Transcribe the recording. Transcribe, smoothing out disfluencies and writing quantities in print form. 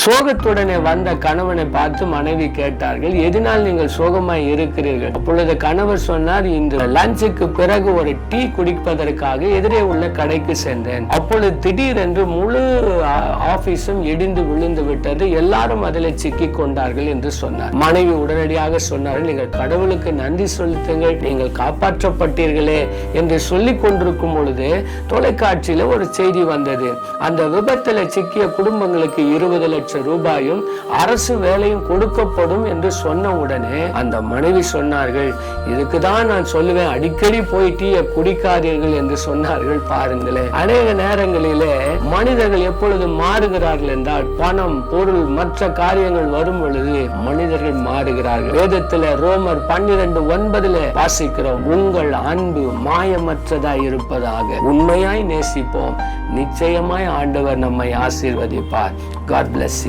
சோகத்துடனே வந்த கணவனை பார்த்து மனைவி கேட்டார்கள், எதனால் நீங்கள் சோகமாய் இருக்கிறீர்கள்? அப்பொழுது கணவர் சொன்னார், இந்த லஞ்சுக்கு பிறகு ஒரு டீ குடிப்பதற்காக எதிரே உள்ள கடைக்கு சென்றேன். அப்பொழுது திடீரென்று முழு ஆபீஸும் இடிந்து விழுந்து விட்டது, எல்லாரும் அதில் சிக்கி கொண்டார்கள் என்று சொன்னார். மனைவி உடனடியாக சொன்னார்கள், நீங்கள் கடவுளுக்கு நன்றி செலுத்துங்கள், நீங்கள் காப்பாற்றப்பட்டீர்களே என்று சொல்லிக் கொண்டிருக்கும் பொழுது தொலைக்காட்சியில ஒரு செய்தி வந்தது. அந்த விபத்துல சிக்கிய குடும்பங்களுக்கு 20 லட்சம் ரூபாயும் அரசு வேலையும் கொடுக்கப்படும் என்று சொன்ன உடனே அந்த மனைவி சொன்னார்கள், இதுக்குதான் நான் சொல்லுவேன், அடிக்கடி போய் டீயை குடிக்காதீர்கள் என்று சொன்னார்கள். பாருங்களேன், அநேக நேரங்களிலே மனிதர்கள் எப்பொழுது மாறுகிறார்கள் என்றால், பணம், பொருள், மற்ற காரியங்கள் வரும் பொழுது மனிதர்கள் மாறுகிறார்கள். வேதத்தில் ரோமர் 12:9 வாசிக்கிறோம், உங்கள் அன்பு மாயமற்றதாய் இருப்பதாக. உண்மையாய் நேசிப்போம், நிச்சயமாய் ஆண்டவர் நம்மை ஆசீர்வதிப்பார். God bless you.